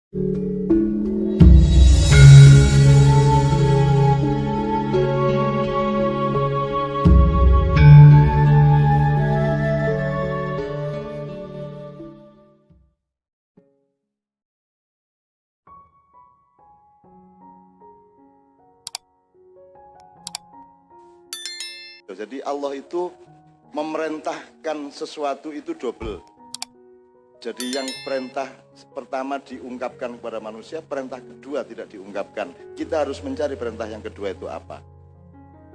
Jadi Allah itu memerintahkan sesuatu itu double. Jadi yang perintah pertama diungkapkan kepada manusia, perintah kedua tidak diungkapkan. Kita harus mencari perintah yang kedua itu apa.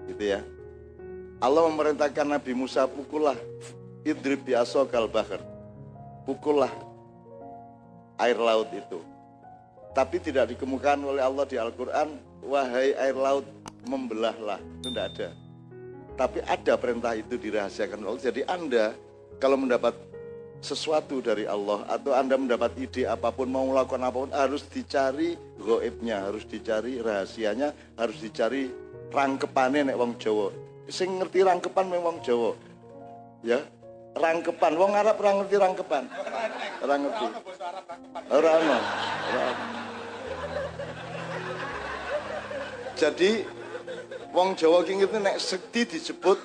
Gitu ya. Allah memerintahkan Nabi Musa, pukullah idrib bi'asokal bahr. Pukullah air laut itu. Tapi tidak dikemukakan oleh Allah di Al-Quran, wahai air laut membelahlah. Itu tidak ada. Tapi ada perintah itu dirahasiakan Allah. Jadi Anda kalau mendapat sesuatu dari Allah atau Anda mendapat ide apapun, mau melakukan apapun, harus dicari gaibnya, harus dicari rahasianya, harus dicari rangkepannya nek wong Jawa. Sing ngerti rangkepan memang wong Jawa. Ya, rangkepan. Wong Arab ora ngerti rangkepan. Ora ngerti. Ora ono. Jadi wong Jawa ki ngerti nek sekti disebut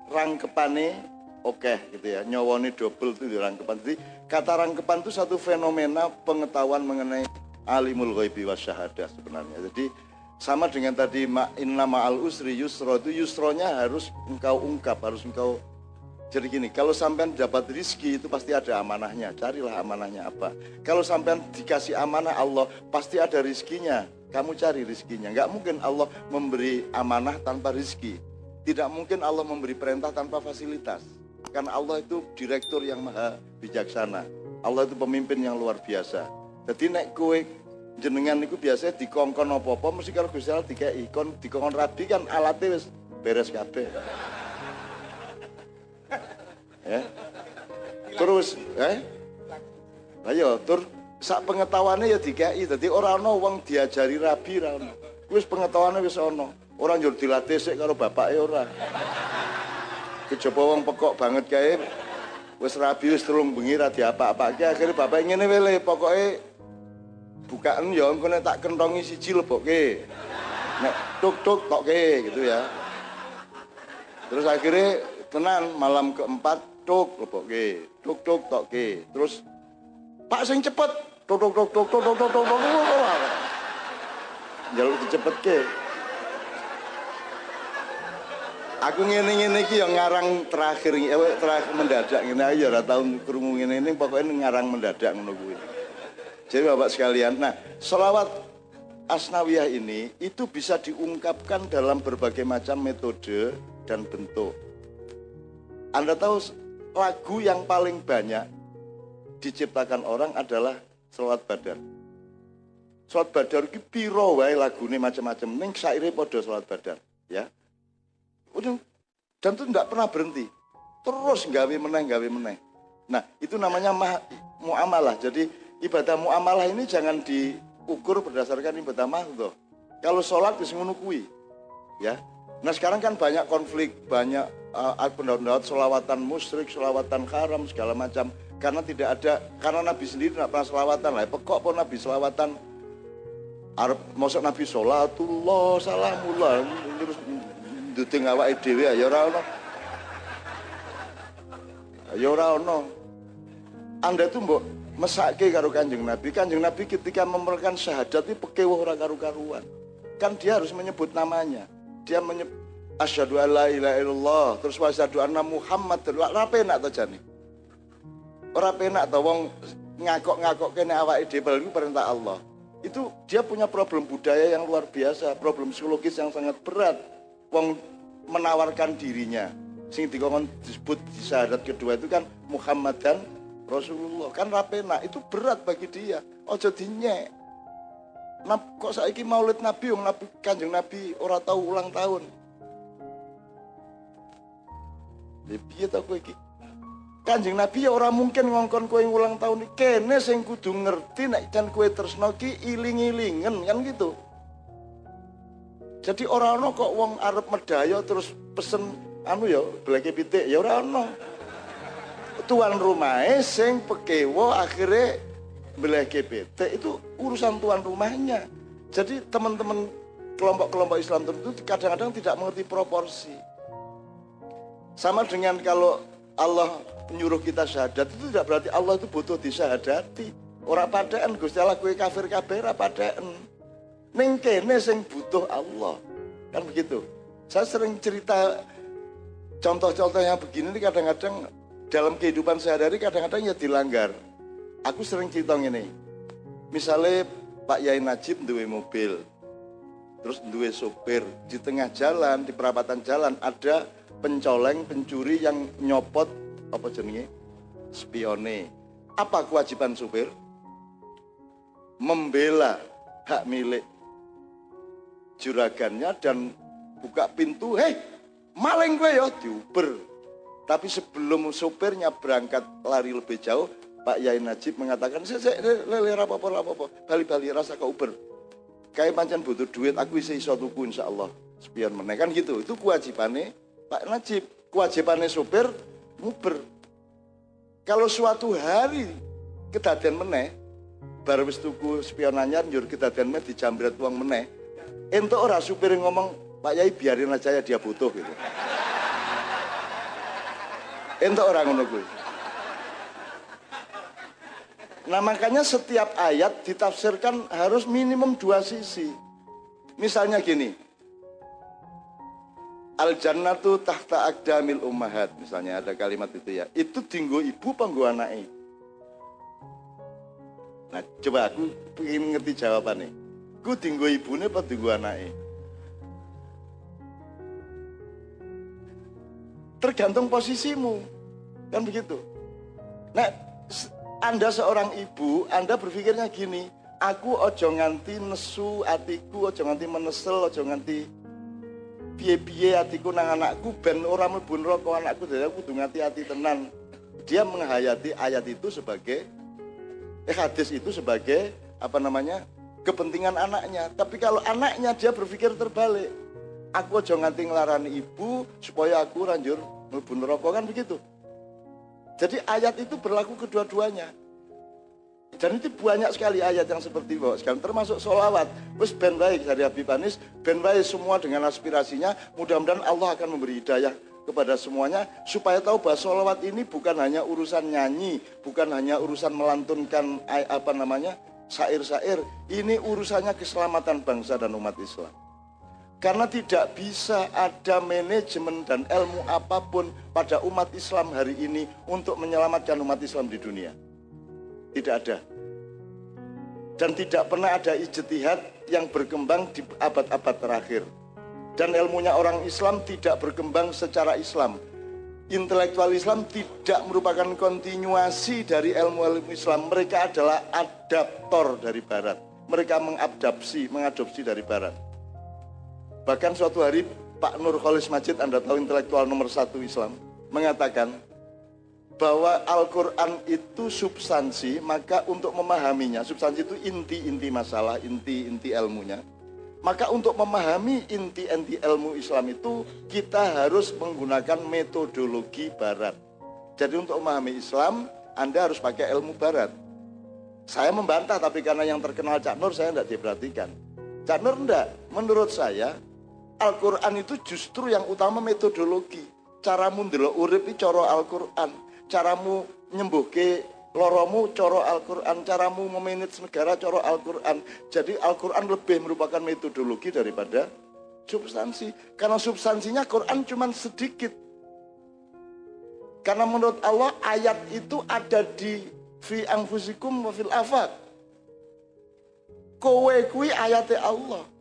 rangkepane oke gitu ya. Nyawane double itu di rangkepan. Jadi kata rangkepan itu satu fenomena pengetahuan mengenai alimul ghaibi wasyahadah sebenarnya. Jadi sama dengan tadi inna ma'al usri yusra, itu yusronya harus engkau ungkap, harus engkau. Jadi gini, kalau sampean dapat rizki itu pasti ada amanahnya, carilah amanahnya apa. Kalau sampean dikasih amanah Allah, pasti ada rizkinya. Kamu cari rizkinya. Nggak mungkin Allah memberi amanah tanpa rizki. Tidak mungkin Allah memberi perintah tanpa fasilitas. Karena Allah itu direktur yang maha bijaksana. Allah itu pemimpin yang luar biasa. Jadi nek kowe jenengan itu biasanya dikongkon apa-apa, mesti kalau Gusti Allah dikei. Kon dikongkon rabi kan alatnya wis beres kabeh. Ya. Terus, ayo tur sak pengetahuannya ya dikei. Jadi orang ono wong diajari rabi ra ono. Wis pengetahuannya wis ono. Orang njur dilatih sik karo bapake ora. Kejaba wong pekok banget kae wis rabi wis telung bengi ra diapa-apake, akhire bapak ngene wele pokoke bukaan ya engko nek tak kentongi siji lebokke. Nek tuk-tuk tokke gitu ya. Terus akhirnya tenan malam keempat tuk lebokke, tuk-tuk tokke. Terus Pak sing cepet tuk tuk tuk tuk tuk tuk tuk tuk. Jaluk dicepetke. Aku ngene-ngene iki ya ngarang terakhir mendadak ngene aja ora tau krungu ngene ini pokoknya ngarang mendadak ngono kuwi. Jadi Bapak sekalian, nah sholawat asnawiyah ini itu bisa diungkapkan dalam berbagai macam metode dan bentuk. Anda tahu lagu yang paling banyak diciptakan orang adalah sholawat badar. Sholawat badar iki piro wae lagune macam-macam, ning saire padha sholawat badar, ya. Udah, dan itu tidak pernah berhenti. Terus gawe meneh. Nah, itu namanya muamalah. Jadi ibadah muamalah ini jangan diukur berdasarkan ibadah mahdoh. Kalau sholat wis ngono kuwi. Ya. Nah, sekarang kan banyak konflik, banyak pendapat sholawatan musyrik, sholawatan haram segala macam. Karena tidak ada, karena Nabi sendiri tidak pernah sholawatan lah. Pokok pun Nabi sholawatan Arab, maksud Nabi sholatullah, salamullah, terus duting awake dhewe ya ora ono. Ya ora ono. Anda tuh mbok mesake karo Kanjeng Nabi. Kanjeng Nabi ketika memerintahkan syahadat itu pekewuh ora karu-karuan. Kan dia harus menyebut namanya. Dia menyebut asyhadu alla ilaha illallah, terus wa asyhadu anna Muhammad. Ora penak to jane. Ora penak to wong ngakok-ngakok kene awake dhewe iku perintah Allah. Itu dia punya problem budaya yang luar biasa, problem psikologis yang sangat berat. Wong menawarkan dirinya, sing dikongkon disebut di syahadat kedua itu kan Muhammad dan Rasulullah, kan rapena, itu berat bagi dia. Ojo dinyek. Kok saiki maulid Nabi, wong Nabi Kanjeng Nabi ora tahu ulang tahun. Lha piye ta kowe iki? Kanjeng Nabi ya ora mungkin ngongkon kowe ulang tahun iki. Kene sing kudu ngerti nek jan kowe tresno ki iling-ilingen kan gitu. Jadi ora ono kok wong arep medaya terus pesen anu ya bleke pitik ya ora ono. Tuan rumahe sing pekewo akhirnya beli GPT itu urusan tuan rumahnya. Jadi teman-teman kelompok-kelompok Islam tertentu kadang-kadang tidak mengerti proporsi. Sama dengan kalau Allah menyuruh kita syahadat, itu tidak berarti Allah itu butuh disyahadati. Ora padaan Gusti Allah kowe kafir kabeh ora padaan. Ning kene sing butuh Allah. Kan begitu. Saya sering cerita contoh-contoh yang begini ini kadang-kadang dalam kehidupan sehari-hari kadang-kadang ya dilanggar. Aku sering cerita ngene. Misalnya Pak Yai Najib duwe mobil, terus duwe sopir, di tengah jalan, di perapatan jalan ada pencoleng, pencuri yang nyopot apa jenenge? Spione. Apa kewajiban supir? Membela hak milik juragannya dan buka pintu, "Hei, maling gue ya," diuber. Tapi sebelum sopirnya berangkat lari lebih jauh, Pak Yai Najib mengatakan, "Lele apa-apa, bali-bali rasa ke Uber. Kayak pancen butuh duit, aku iso tuku insyaallah. Spion meneh." Kan gitu. Itu kewajibannya Pak Najib. Kewajibannya sopir nguber. Kalau suatu hari kedadian meneh, baru wis tuku spion anyar njur kedadian meneh dijambret uang meneh. Entuk ora supir ngomong, "Pak Yai biarin aja ya dia butuh," gitu. Entuk ora ngono kuwi. Nah makanya setiap ayat ditafsirkan harus minimum dua sisi. Misalnya gini, al-jannatu tahta aqdamil ummahat, misalnya ada kalimat itu ya. Itu dinggo ibu apa nggo anake? Nah coba aku pengen ngerti jawabannya. Ku dinggo ibune apa dinggo anake? Tergantung posisimu. Kan begitu. Nah, Anda seorang ibu, Anda berpikirnya gini, aku ojo nganti nesu atiku, ojo nganti menesel, ojo nganti piye-piye atiku nang anakku, ben ora mlebu neraka anakku, dadi aku kudu ngati-ati tenan. Dia menghayati ayat itu sebagai hadis itu sebagai kepentingan anaknya. Tapi kalau anaknya dia berpikir terbalik, aku ojo nganti nglarani ibu supaya aku ranjur mlebu neraka, kan begitu. Jadi ayat itu berlaku kedua-duanya. Dan itu banyak sekali ayat yang seperti itu sekarang, termasuk sholawat. Wis ben baik dari Habib Anis, ben baik semua dengan aspirasinya. Mudah-mudahan Allah akan memberi hidayah kepada semuanya supaya tahu bahwa sholawat ini bukan hanya urusan nyanyi, bukan hanya urusan melantunkan syair-syair. Ini urusannya keselamatan bangsa dan umat Islam. Karena tidak bisa ada manajemen dan ilmu apapun pada umat Islam hari ini untuk menyelamatkan umat Islam di dunia. Tidak ada. Dan tidak pernah ada ijtihad yang berkembang di abad-abad terakhir. Dan ilmunya orang Islam tidak berkembang secara Islam. Intelektual Islam tidak merupakan kontinuasi dari ilmu-ilmu Islam. Mereka adalah adaptor dari Barat. Mereka mengadopsi dari Barat. Bahkan suatu hari Pak Nurholis Majid, Anda tahu intelektual nomor 1 Islam, mengatakan bahwa Al-Quran itu substansi, maka untuk memahaminya, substansi itu inti-inti masalah, inti-inti ilmunya. Maka untuk memahami inti-inti ilmu Islam itu, kita harus menggunakan metodologi Barat. Jadi untuk memahami Islam, Anda harus pakai ilmu Barat. Saya membantah, tapi karena yang terkenal Cak Nur, saya tidak diperhatikan. Cak Nur enggak, menurut saya, Al-Quran itu justru yang utama metodologi. Caramu ndelok urip iki cara Al-Quran. Caramu nyembuhke loromu cara Al-Quran. Caramu memanage negara cara Al-Quran. Jadi Al-Quran lebih merupakan metodologi daripada substansi. Karena substansinya Quran cuma sedikit. Karena menurut Allah ayat itu ada di fi anfusikum wa fil afaq. Kowe kuwi ayate Allah.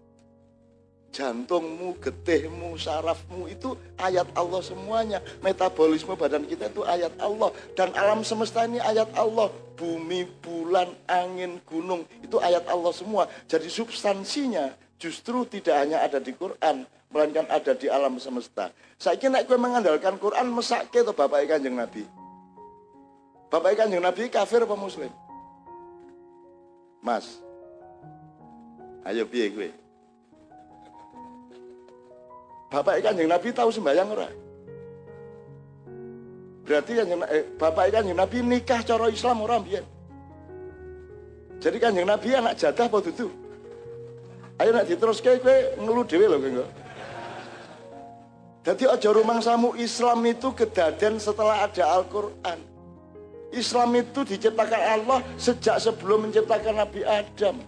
Jantungmu, getihmu, sarafmu itu ayat Allah semuanya. Metabolisme badan kita itu ayat Allah. Dan alam semesta ini ayat Allah. Bumi, bulan, angin, gunung itu ayat Allah semua. Jadi substansinya justru tidak hanya ada di Quran, melainkan ada di alam semesta. Saiki nek kowe mengandalkan Quran mesake to Bapak Kanjeng Nabi. Bapak Kanjeng Nabi kafir apa muslim? Mas. Ayo piye kowe? Bapak Kanjeng Nabi tahu sembahyang ora? Berarti Bapak Kanjeng Nabi nikah cara Islam ora mbiyen? Jadi Kanjeng Nabi anak jatah apa dudu? Ayo nak diteruske kowe ngelu dhewe lho kowe. Dadi aja rumangsamu Islam itu kedaden setelah ada Al-Qur'an. Islam itu diciptakan Allah sejak sebelum menciptakan Nabi Adam.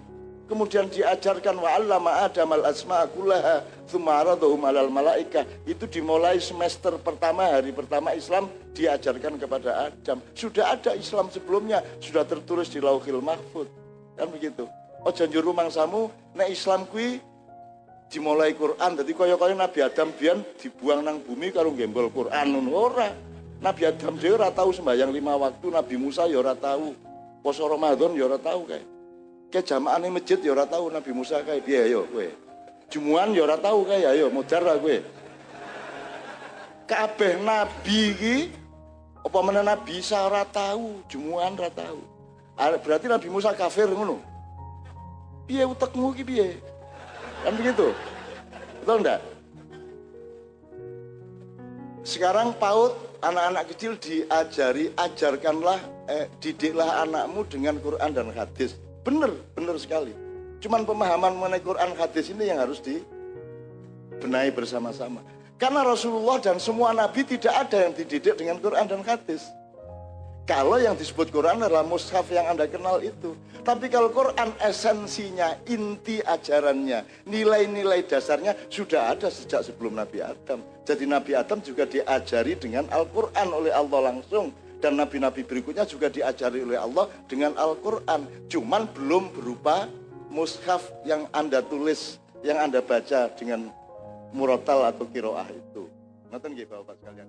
Kemudian diajarkan wa 'allama Adamal asma'a kullaha tsumma 'aradahum 'alal malaikah. Itu dimulai semester pertama, hari pertama Islam diajarkan kepada Adam. Sudah ada Islam sebelumnya, sudah tertulis di Lauhil Mahfuz. Kan begitu. Aja njur rumangsamu nek Islam kuwi dimulai Quran. Dadi kaya-kaya Nabi Adam biyen dibuang nang bumi karo gembol Quran ngono ora. Nabi Adam dhewe ora tau sembahyang 5 waktu, Nabi Musa ya ora tau. Poso Ramadan ya ora tau kae. Ke jamaane masjid ya ora tau Nabi Musa kae piye ayo kowe. Jumuan ya ora tau kae ayo modar lah kowe. Kabeh nabi iki apa meneh Nabi Isa ora tau, jumuan ora tau. Berarti Nabi Musa kafir ngono. Piye utekmu iki piye? Kan begitu. Betul enggak? Sekarang PAUD anak-anak kecil ajarkanlah, didiklah anakmu dengan Quran dan hadis. Benar sekali. Cuman pemahaman mengenai Quran hadis ini yang harus dibenahi bersama-sama. Karena Rasulullah dan semua Nabi tidak ada yang dididik dengan Quran dan hadis. Kalau yang disebut Quran adalah mushaf yang Anda kenal itu. Tapi kalau Quran esensinya, inti ajarannya, nilai-nilai dasarnya sudah ada sejak sebelum Nabi Adam. Jadi Nabi Adam juga diajari dengan Al-Quran oleh Allah langsung. Dan nabi-nabi berikutnya juga diajari oleh Allah dengan Al-Quran. Cuman belum berupa mushaf yang Anda tulis, yang Anda baca dengan murotal atau kiroah itu. Nonton nggih Bapak sekalian.